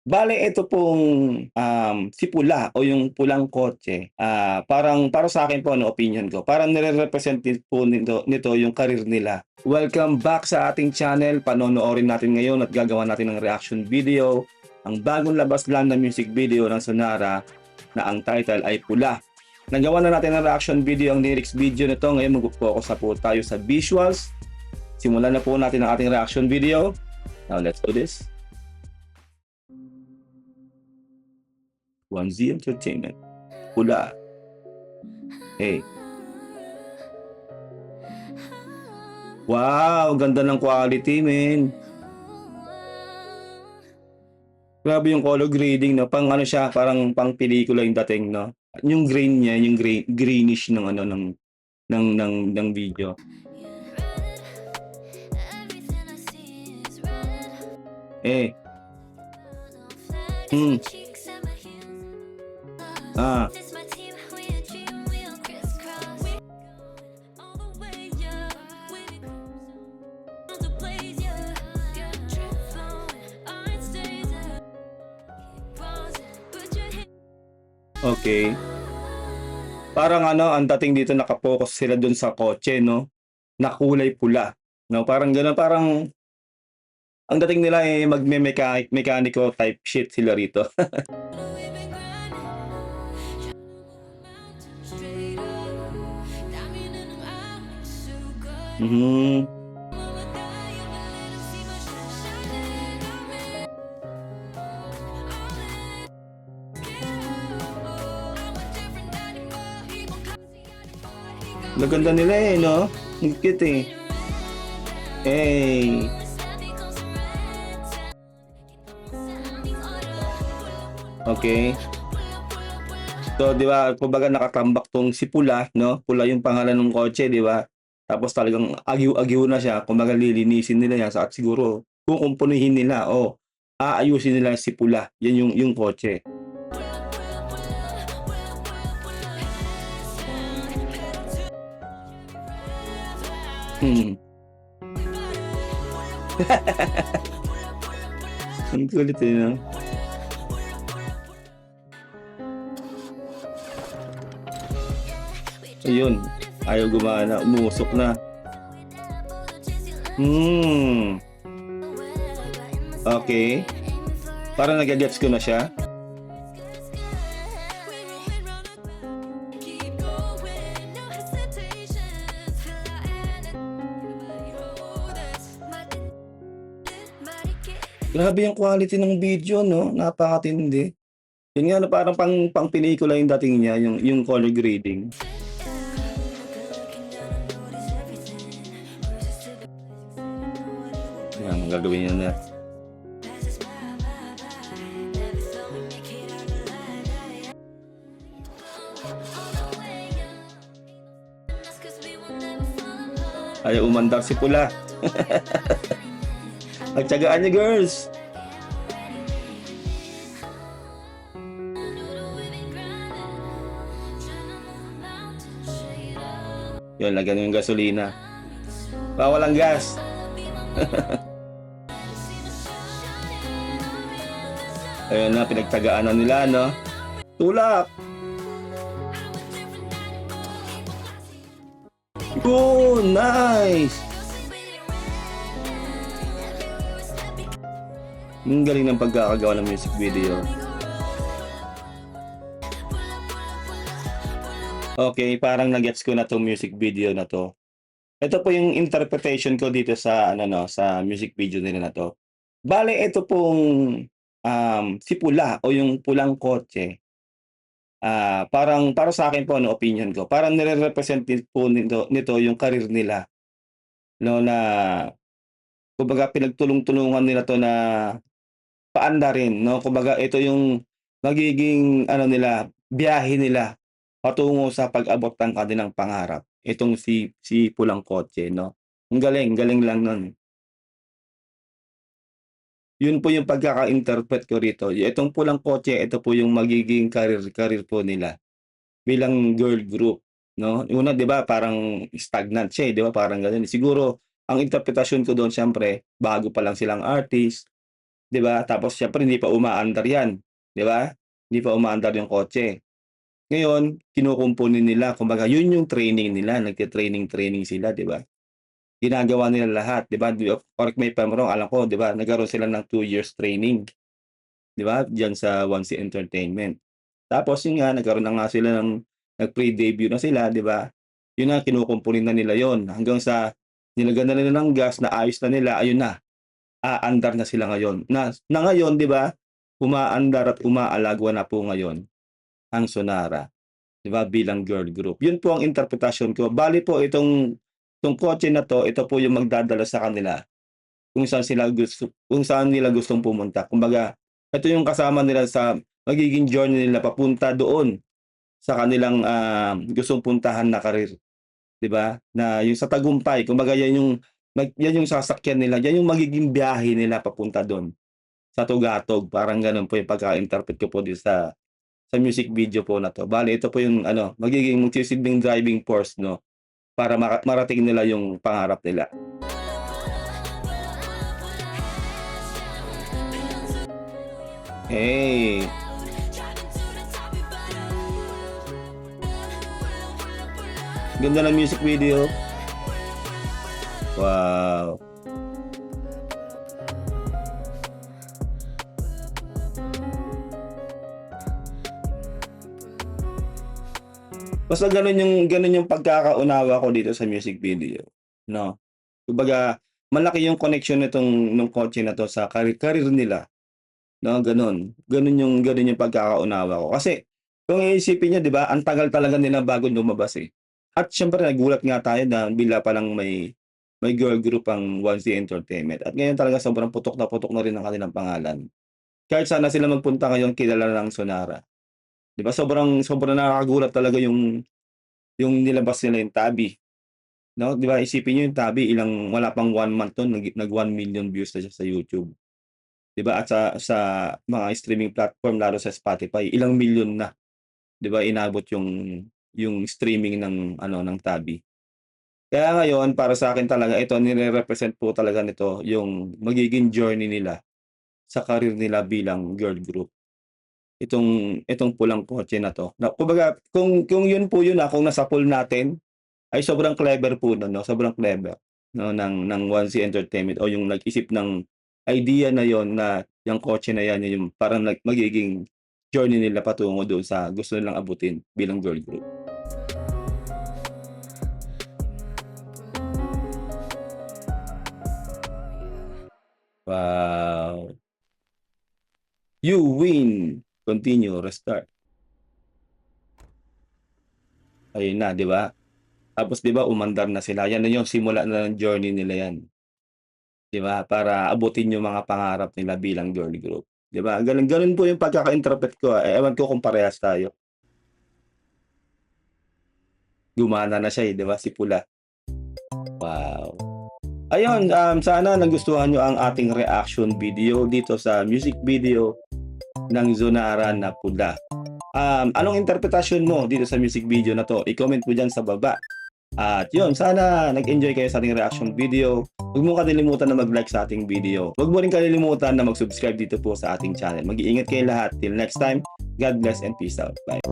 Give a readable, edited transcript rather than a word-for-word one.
Bale ito pong, si pula o yung pulang kotse, parang para sa'kin po ano, opinyon ko, parang nire-represent din po nito yung career nila. Welcome back sa ating channel. Panonoorin natin ngayon at gagawa natin ng reaction video ang bagong labas lang na music video ng Sonara na ang title ay Pula. Nagawa na natin ang reaction video, ang lyrics video nito. Ngayon mag-focus na po tayo sa visuals. Simulan na po natin ang ating reaction video. Now let's do this. 1Z Entertainment. Pula. Hey. Wow, ganda ng quality, men. Grabe yung color grading, no? Pang ano siya, parang pang pelikula yung dating, no? Yung grain niya, yung greenish ng ano ng video. Eh. Hmm. Ah. Okay. Parang ano, ang dating dito naka-focus sila dun sa kotse, no? Na kulay pula, no? Parang gano'n, parang ang dating nila, eh, mekaniko type shit sila rito. Mhm. Gaganda nila, eh, 'no? Ang cute, eh. Hey. Okay. So, 'di ba, kumbaga nakatambak 'tong si Pula, 'no? Pula yung pangalan ng kotse, 'di ba? Tapos talagang agiw-agiw na siya, kumbaga lilinisin nila 'yan at siguro kukumpunihin nila o aayusin nila si Pula, 'yan yung kotse. Mm. Ang kulit, eh, 'no? Ayun, ayaw gumana, umusok na. Hmm, okey. Parang nage-gets ko na siya. Grabe yung quality ng video, 'no? Napakatindi. Yun nga 'no, parang pang pelikula yung dating niya, yung color grading. Yan, gagawin niya na. Ayaw umandar si Pula. Pagtiyagaan niyo, girls. Yun, lagyan mo yung gasolina. Bawal ang gas. Ayun na, pinagtiyagaan na nila, 'no? Tulak! Yun, nice! Ang galing ng pagkakagawa ng music video. Okay, parang na-gets ko na 'tong music video na 'to. Ito po yung interpretation ko dito sa ano 'no, sa music video nila na 'to. Bale ito pong, si Pula o yung pulang kotse, parang para sa'kin po ano, opinyon ko, parang nire-represent din po nito yung career nila 'no, na kumbaga pinagtulong-tulungan nila 'to na paandarin 'no. Kumbaga ito yung magiging ano nila, biyahe nila patungo sa pag-abot ng kanilang pangarap, itong si pulang kotse 'no. Ang galing, galing lang nun. Yun po yung pagkaka-interpret ko rito, itong pulang kotse, ito po yung magiging career po nila bilang girl group 'no. Una 'di ba parang stagnant siya, eh, 'di ba parang gano'n. Siguro ang interpretasyon ko dun siyempre bago pa lang silang artist, 'di ba? Tapos siyempre hindi pa umaandar 'yan, 'di ba? Hindi pa umaandar yung kotse. Ngayon, kinukumpuni nila kumbaga yun yung training nila, nagte-training sila, 'di ba? Ginagawa nila lahat, 'di ba? Correct me if I'm wrong, alam ko 'di ba, nagkaroon sila ng 2 years training, 'di ba, diyan sa 1C Entertainment. Tapos yun nga, nagkaroon na nga sila ng nag-pre-debut na sila, 'di ba? Yun na, kinukumpuni na nila yon hanggang sa nilagyan na nila ng gas, naayos na nila, ayun na, aandar na sila ngayon. Na ngayon, 'di ba, umaandar at umaalagwa na po ngayon ang Sonara, 'di ba, bilang girl group. Yun po ang interpretasyon ko. Bale po itong kotse na 'to, ito po yung magdadala sa kanila kung saan nila gustong pumunta. Kumbaga, ito yung kasama nila sa magiging journey nila papunta doon sa kanilang, gustong puntahan na career, 'di ba? Na yung sa tagumpay, kumbaga yan yung sasakyan nila, yan yung magiging biyahe nila papunta dun, sa tugatog. Parang gano'n po yung pagka-interpret ko po dito sa music video po na 'to. Bale ito po yung ano, magiging magsisilbing driving force 'no, para marating nila yung pangarap nila. Hey, ganda ng music video. Wow! Basta gano'n yung pagkakaunawa ko dito sa music video, 'no. Kumbaga, malaki yung connection nung kotse na 'to sa career nila, 'no, gano'n. Gano'n yung pagkakaunawa ko. Kasi kung iisipin niyo 'di ba, ang tagal talaga nila bago lumabas, eh. At siyempre nagulat nga tayo na bigla palang may girl group ang 1C Entertainment at ngayon talaga sobrang putok na rin ang kanilang pangalan. Kahit saan na sila magpunta ngayon kilala na ang Sonara, 'di ba? Sobrang nakakagulat talaga yung nilabas nila yung Tabi, 'no? 'Di ba isipin niyo yung Tabi wala pang 1 month nun nag 1 million views na siya sa YouTube, 'di ba? At sa mga streaming platform lalo sa Spotify ilang milyon na, 'di ba, inabot yung streaming ng ano, ng Tabi. Kaya ngayon para sa'kin talaga ito nire-represent po talaga nito yung magiging journey nila sa career nila bilang girl group. Itong pulang kotse na 'to, na kumbaga kung yun po yun, kung nasa pool natin ay sobrang clever po nun 'no, sobrang clever 'no ng 1C Entertainment o yung nag-isip ng idea na yon na yung kotse na yan yung parang magiging journey nila patungo doon sa gusto nilang abutin bilang girl group. Wow! You win, continue, restart. Ayun na, 'di ba? Tapos 'di ba umandar na sila, yan na yung simula na ng journey nila yan, 'di ba? Para abutin yung mga pangarap nila bilang girl group, 'di ba? Gano'n po yung pagkaka-interpret ko, ewan ko kung parehas tayo. Gumana na siya, 'di ba, si Pula. Wow! Ayun, sana nagustuhan niyo ang ating reaction video dito sa music video ng Zonara na Pula. Anong interpretasyon mo dito sa music video na 'to? I-comment mo diyan sa baba. At yun, sana nag-enjoy kayo sa ating reaction video. Huwag mo kalilimutan na mag-like sa ating video. Huwag mo rin kalilimutan na mag-subscribe dito po sa ating channel. Mag-iingat kayo lahat. Till next time, God bless and peace out. Bye.